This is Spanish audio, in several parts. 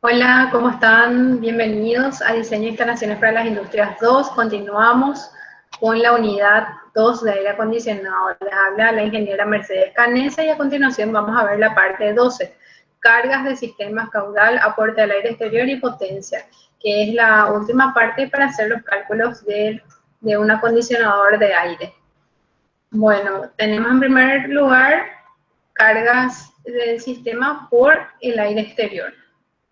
Hola, ¿cómo están? Bienvenidos a Diseño e Instalaciones para las Industrias 2. Continuamos con la unidad 2 de aire acondicionado. Les habla la ingeniera Mercedes Canesa y a continuación vamos a ver la parte 12, cargas de sistemas caudal, aporte al aire exterior y potencia, que es la última parte para hacer los cálculos de un acondicionador de aire. Bueno, tenemos en primer lugar cargas del sistema por el aire exterior.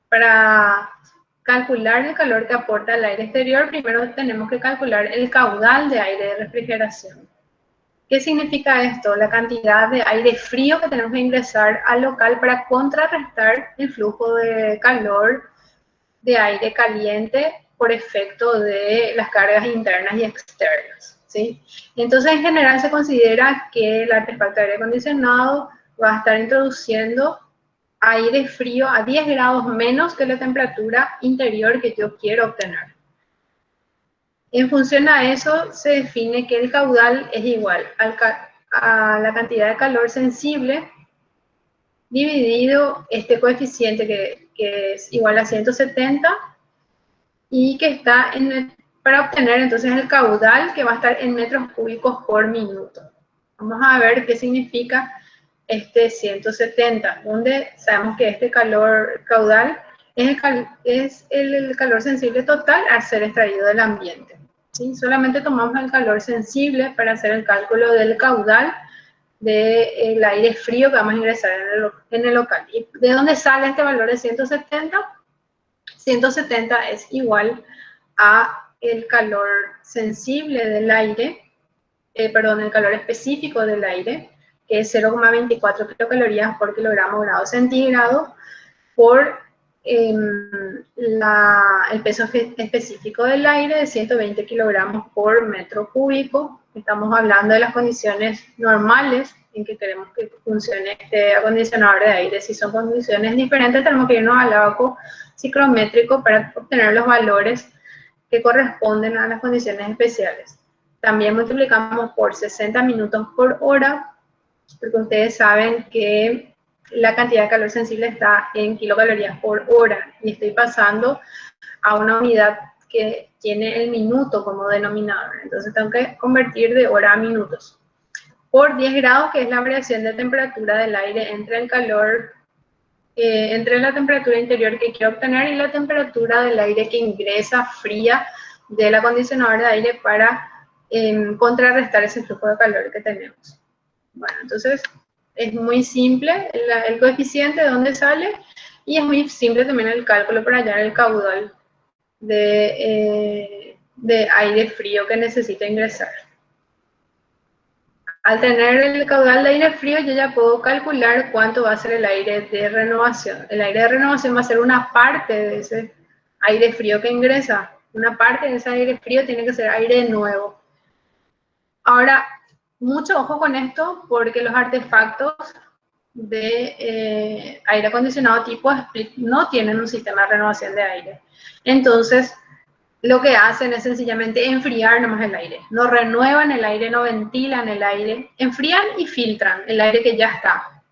Para calcular el calor que aporta el aire exterior, primero tenemos que calcular el caudal de aire de refrigeración. ¿Qué significa esto? La cantidad de aire frío que tenemos que ingresar al local para contrarrestar el flujo de calor de aire caliente por efecto de las cargas internas y externas, ¿sí? Entonces, en general se considera que el artefacto de aire acondicionado va a estar introduciendo aire frío a 10 grados menos que la temperatura interior que yo quiero obtener. En función a eso, se define que el caudal es igual a la cantidad de calor sensible dividido este coeficiente que es igual a 170 y que está para obtener entonces el caudal que va a estar en metros cúbicos por minuto. Vamos a ver qué significa este 170, donde sabemos que este calor caudal es el calor sensible total al ser extraído del ambiente, ¿sí? Solamente tomamos el calor sensible para hacer el cálculo del caudal del aire frío que vamos a ingresar en el local. ¿Y de dónde sale este valor de 170? 170 es igual a el calor sensible del aire, el calor específico del aire, que es 0,24 kilocalorías por kilogramo grado centígrado, por el peso específico del aire de 120 kilogramos por metro cúbico. Estamos hablando de las condiciones normales en que queremos que funcione este acondicionador de aire. Si son condiciones diferentes, tenemos que irnos al lavabo ciclométrico para obtener los valores que corresponden a las condiciones especiales. También multiplicamos por 60 minutos por hora, porque ustedes saben que la cantidad de calor sensible está en kilocalorías por hora y estoy pasando a una unidad que tiene el minuto como denominador. Entonces tengo que convertir de hora a minutos. Por 10 grados, que es la variación de temperatura del aire entre el calor, entre la temperatura interior que quiero obtener y la temperatura del aire que ingresa fría del acondicionador de aire para contrarrestar ese flujo de calor que tenemos. Bueno, entonces es muy simple el coeficiente de dónde sale y es muy simple también el cálculo para hallar el caudal de aire frío que necesita ingresar. Al tener el caudal de aire frío, yo ya puedo calcular cuánto va a ser el aire de renovación. El aire de renovación va a ser una parte de ese aire frío que ingresa. Una parte de ese aire frío tiene que ser aire nuevo. Ahora, mucho ojo con esto, porque los artefactos de aire acondicionado tipo split no tienen un sistema de renovación de aire. Entonces, lo que hacen es sencillamente enfriar nomás el aire. No renuevan el aire, no ventilan el aire, enfrían y filtran el aire que ya está.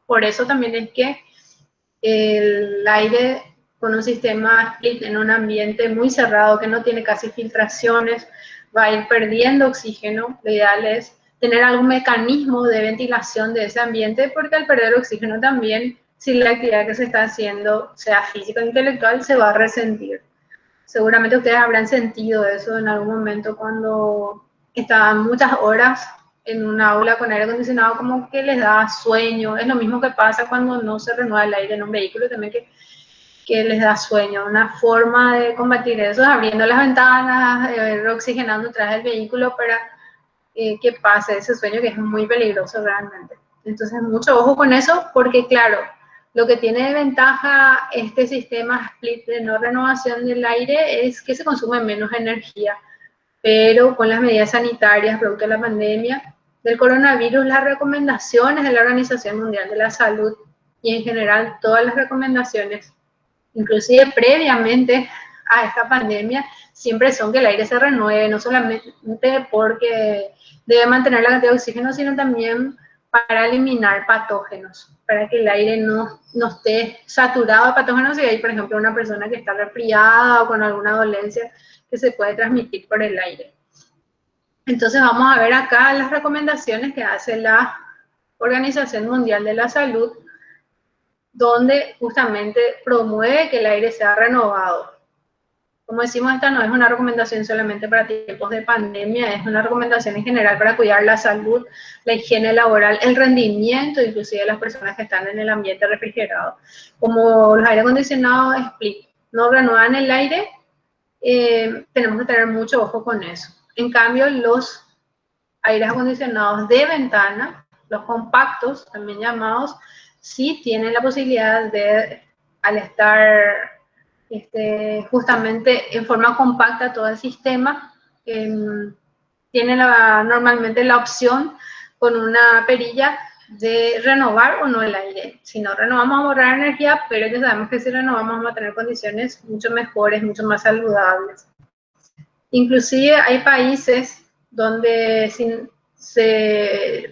Por eso también es que el aire con un sistema split en un ambiente muy cerrado que no tiene casi filtraciones va a ir perdiendo oxígeno. Lo ideal es tener algún mecanismo de ventilación de ese ambiente, porque al perder oxígeno también, si la actividad que se está haciendo, sea física o intelectual, se va a resentir. Seguramente ustedes habrán sentido eso en algún momento cuando estaban muchas horas en un aula con aire acondicionado, como que les da sueño. Es lo mismo que pasa cuando no se renueva el aire en un vehículo, también que les da sueño. Una forma de combatir eso es abriendo las ventanas, reoxigenando atrás del vehículo para que pase ese sueño, que es muy peligroso realmente. Entonces, mucho ojo con eso, porque claro, lo que tiene de ventaja este sistema split de no renovación del aire es que se consume menos energía, pero con las medidas sanitarias producto de la pandemia del coronavirus, las recomendaciones de la Organización Mundial de la Salud y en general todas las recomendaciones, inclusive previamente a esta pandemia, siempre son que el aire se renueve, no solamente porque debe mantener la cantidad de oxígeno, sino también para eliminar patógenos, para que el aire no esté saturado de patógenos y hay, por ejemplo, una persona que está resfriada o con alguna dolencia que se puede transmitir por el aire. Entonces vamos a ver acá las recomendaciones que hace la Organización Mundial de la Salud, donde justamente promueve que el aire sea renovado. Como decimos, esta no es una recomendación solamente para tiempos de pandemia, es una recomendación en general para cuidar la salud, la higiene laboral, el rendimiento, inclusive de las personas que están en el ambiente refrigerado. Como los aire acondicionados split no renuevan el aire, tenemos que tener mucho ojo con eso. En cambio, los aires acondicionados de ventana, los compactos, también llamados, sí tienen la posibilidad de, al estar justamente en forma compacta todo el sistema, tiene normalmente la opción con una perilla de renovar o no el aire. Si no renovamos, vamos a ahorrar energía, pero ya sabemos que si renovamos vamos a tener condiciones mucho mejores, mucho más saludables. Inclusive hay países donde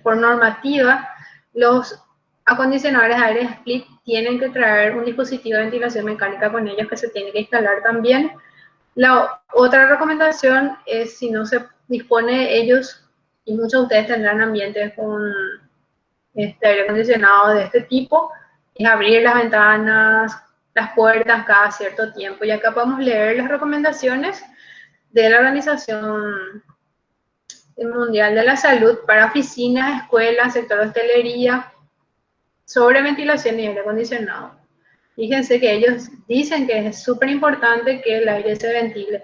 por normativa los acondicionadores de aire split tienen que traer un dispositivo de ventilación mecánica con ellos que se tiene que instalar también. La otra recomendación es, si no se dispone ellos, y muchos de ustedes tendrán ambientes con aire acondicionado de este tipo, es abrir las ventanas, las puertas cada cierto tiempo. Y acá podemos leer las recomendaciones de la Organización Mundial de la Salud para oficinas, escuelas, sector de hostelería, sobre ventilación y aire acondicionado. Fíjense que ellos dicen que es súper importante que el aire se ventile.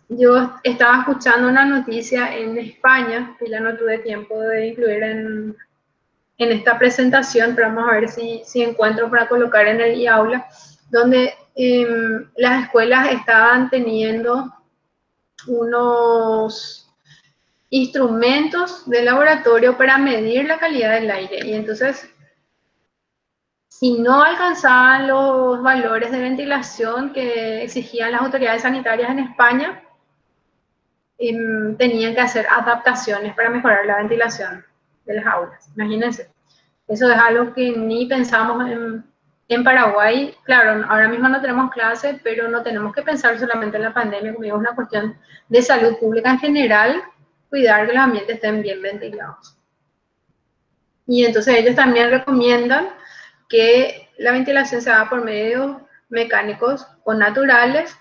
Yo estaba escuchando una noticia en España, y ya no tuve tiempo de incluir en esta presentación, pero vamos a ver si encuentro para colocar en el aula, donde las escuelas estaban teniendo unos instrumentos de laboratorio para medir la calidad del aire. Y entonces, si no alcanzaban los valores de ventilación que exigían las autoridades sanitarias en España, tenían que hacer adaptaciones para mejorar la ventilación de las aulas. Imagínense. Eso es algo que ni pensamos en Paraguay. Claro, ahora mismo no tenemos clase, pero no tenemos que pensar solamente en la pandemia, como digo, es una cuestión de salud pública en general, cuidar que los ambientes estén bien ventilados. Y entonces ellos también recomiendan que la ventilación se haga por medios mecánicos o naturales,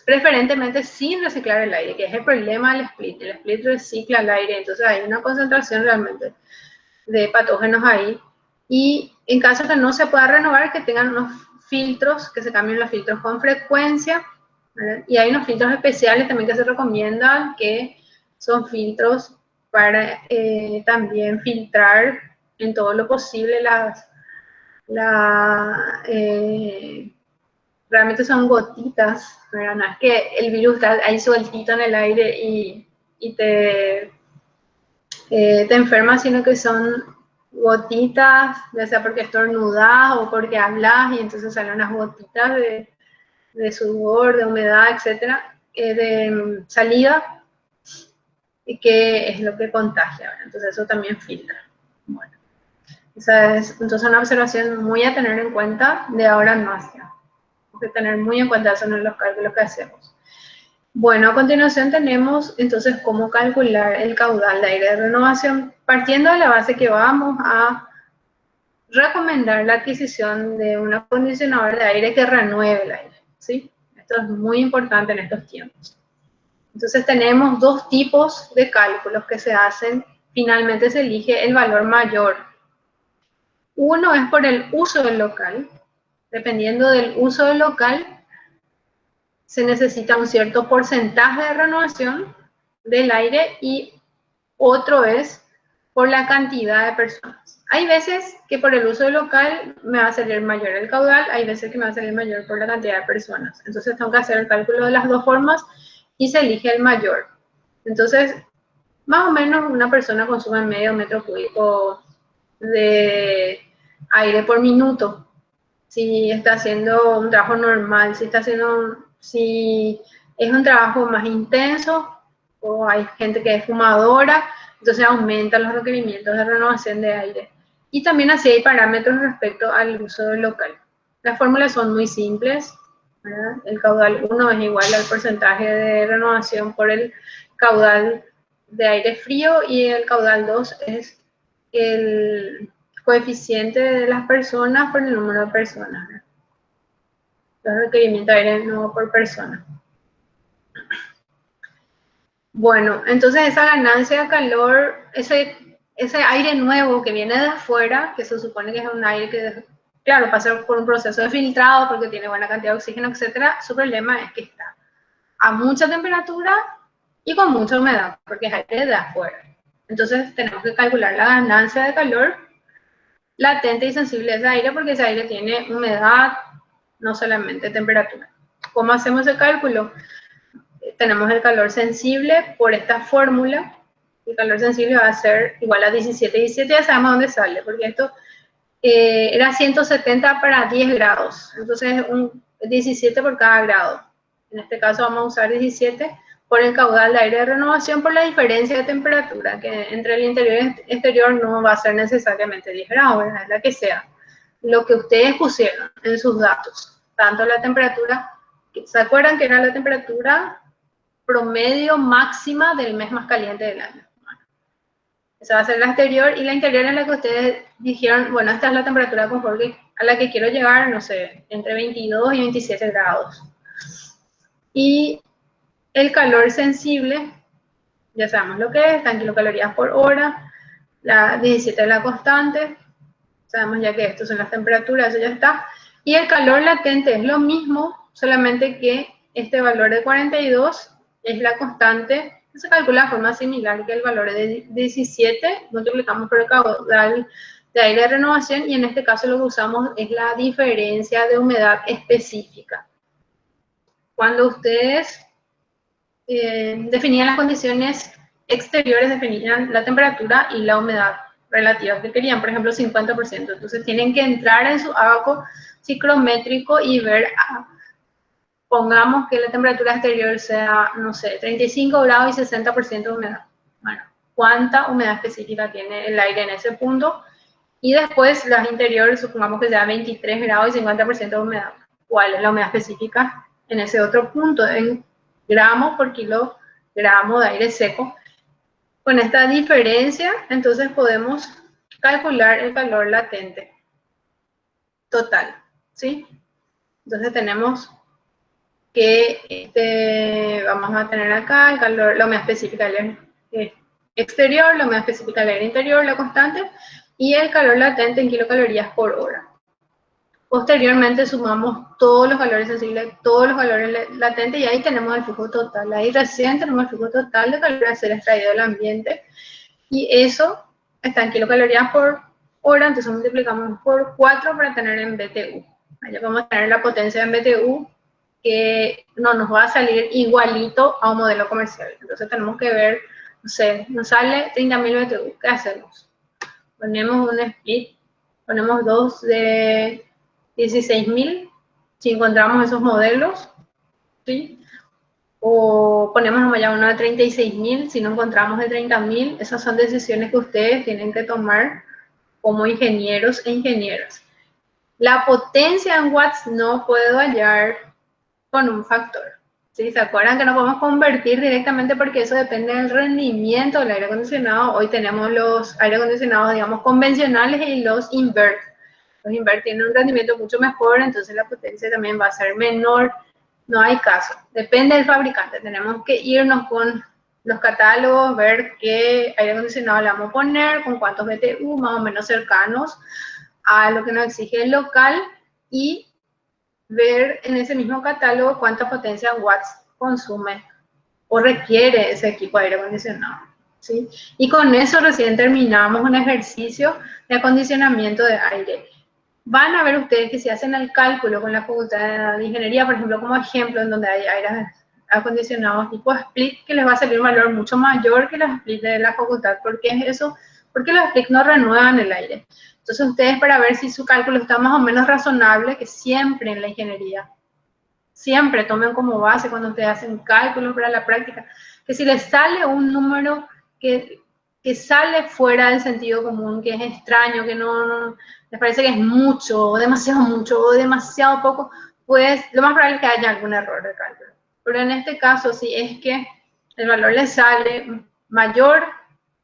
preferentemente sin reciclar el aire, que es el problema del split. El split recicla el aire, entonces hay una concentración realmente de patógenos ahí. Y en caso que no se pueda renovar, que tengan unos filtros, que se cambien los filtros con frecuencia, ¿verdad? Y hay unos filtros especiales también que se recomiendan, que son filtros para también filtrar en todo lo posible realmente son gotitas, ¿verdad? No es que el virus está ahí sueltito en el aire y te enfermas, sino que son gotitas, ya sea porque estornudas o porque hablas y entonces salen unas gotitas de sudor, de humedad, etcétera, de saliva, y que es lo que contagia, ¿verdad? Entonces eso también filtra. Bueno, esa es entonces una observación muy a tener en cuenta de ahora en más. Hay que tener muy en cuenta eso en los cálculos que hacemos. Bueno, a continuación tenemos entonces cómo calcular el caudal de aire de renovación, partiendo de la base que vamos a recomendar la adquisición de un acondicionador de aire que renueve el aire, ¿sí? Esto es muy importante en estos tiempos. Entonces tenemos dos tipos de cálculos que se hacen, finalmente se elige el valor mayor. Uno es por el uso del local, dependiendo del uso del local, se necesita un cierto porcentaje de renovación del aire y otro es por la cantidad de personas. Hay veces que por el uso del local me va a salir mayor el caudal, hay veces que me va a salir mayor por la cantidad de personas. Entonces tengo que hacer el cálculo de las dos formas y se elige el mayor. Entonces, más o menos una persona consume medio metro cúbico de aire por minuto. Si está haciendo un trabajo normal, si es un trabajo más intenso, o hay gente que es fumadora, entonces aumentan los requerimientos de renovación de aire. Y también así hay parámetros respecto al uso local. Las fórmulas son muy simples, ¿verdad? El caudal 1 es igual al porcentaje de renovación por el caudal de aire frío y el caudal 2 es el coeficiente de las personas por el número de personas, ¿verdad? Los requerimientos de aire nuevo por persona. Bueno, entonces esa ganancia de calor, ese aire nuevo que viene de afuera, que se supone que es un aire que, claro, pasa por un proceso de filtrado porque tiene buena cantidad de oxígeno, etcétera, su problema es que está a mucha temperatura y con mucha humedad, porque es aire de afuera. Entonces tenemos que calcular la ganancia de calor latente y sensible de ese aire, porque ese aire tiene humedad, no solamente temperatura. ¿Cómo hacemos el cálculo? Tenemos el calor sensible por esta fórmula. El calor sensible va a ser igual a 17. 17 ya sabemos dónde sale, porque esto era 170 para 10 grados. Entonces, 17 por cada grado. En este caso vamos a usar 17 por el caudal de aire de renovación por la diferencia de temperatura, que entre el interior y el exterior no va a ser necesariamente 10 grados, ¿verdad? Es la que sea. Lo que ustedes pusieron en sus datos, tanto la temperatura, ¿se acuerdan que era la temperatura promedio máxima del mes más caliente del año? Esa va a ser la exterior, y la interior es la que ustedes dijeron, bueno, esta es la temperatura de confort a la que quiero llegar, no sé, entre 22 y 27 grados. Y el calor sensible, ya sabemos lo que es, está en kilocalorías por hora, la 17 es la constante, sabemos ya que estas son las temperaturas, eso ya está. Y el calor latente es lo mismo, solamente que este valor de 42 es la constante, que se calcula de forma similar que el valor de 17, multiplicamos por el caudal de aire de renovación, y en este caso lo que usamos es la diferencia de humedad específica. Cuando ustedes definían las condiciones exteriores, definían la temperatura y la humedad relativa que querían, por ejemplo 50%. Entonces tienen que entrar en su abaco ciclométrico y ver, pongamos que la temperatura exterior sea, no sé, 35 grados y 60% de humedad. Bueno, ¿cuánta humedad específica tiene el aire en ese punto? Y después las interiores, supongamos que sea 23 grados y 50% de humedad. ¿Cuál es la humedad específica en ese otro punto? En gramos por kilogramo de aire seco. Con esta diferencia, entonces podemos calcular el calor latente total, ¿sí? Entonces tenemos que vamos a tener acá el calor, la humedad específica del aire exterior, la humedad específica del aire interior, la constante, y el calor latente en kilocalorías por hora. Posteriormente sumamos todos los valores sensibles, todos los valores latentes, y ahí tenemos el flujo total. Ahí recién tenemos el flujo total de calor a ser extraído del ambiente, y eso está en kilocalorías por hora, entonces multiplicamos por 4 para tener en BTU. Allá vamos a tener la potencia en BTU, que no nos va a salir igualito a un modelo comercial. Entonces tenemos que ver, no sé, nos sale 30.000 BTU, ¿qué hacemos? Ponemos un split, ponemos dos de 16.000, si encontramos esos modelos, ¿sí? O ponemos nomás ya uno de 36.000, si no encontramos de 30.000. Esas son decisiones que ustedes tienen que tomar como ingenieros e ingenieras. La potencia en watts no puedo hallar con un factor, ¿sí? ¿Se acuerdan que no podemos convertir directamente porque eso depende del rendimiento del aire acondicionado? Hoy tenemos los aire acondicionados, digamos, convencionales y los invert. Los invert tienen un rendimiento mucho mejor, entonces la potencia también va a ser menor. No hay caso, depende del fabricante. Tenemos que irnos con los catálogos, ver qué aire acondicionado le vamos a poner, con cuántos BTU más o menos cercanos a lo que nos exige el local, y ver en ese mismo catálogo cuánta potencia en watts consume o requiere ese equipo de aire acondicionado, ¿sí? Y con eso recién terminamos un ejercicio de acondicionamiento de aire. Van a ver ustedes que si hacen el cálculo con la facultad de ingeniería, por ejemplo, como ejemplo, en donde hay aires acondicionados tipo split, que les va a salir un valor mucho mayor que los split de la facultad. ¿Por qué es eso? Porque los split no renuevan el aire. Entonces ustedes, para ver si su cálculo está más o menos razonable, que siempre en la ingeniería, siempre tomen como base cuando ustedes hacen cálculos para la práctica, que si les sale un número que que sale fuera del sentido común, que es extraño, que no les parece que es mucho, o demasiado poco, pues lo más probable es que haya algún error de cálculo. Pero en este caso, si es que el valor les sale mayor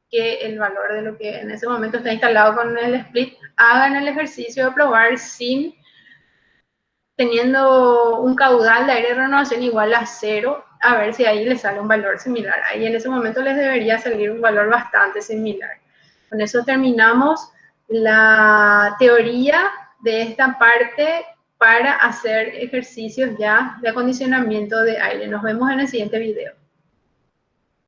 que el valor de lo que en ese momento está instalado con el split, hagan el ejercicio de probar sin teniendo un caudal de aire de renovación igual a 0, a ver si ahí les sale un valor similar. Ahí en ese momento les debería salir un valor bastante similar. Con eso terminamos la teoría de esta parte para hacer ejercicios ya de acondicionamiento de aire. Nos vemos en el siguiente video.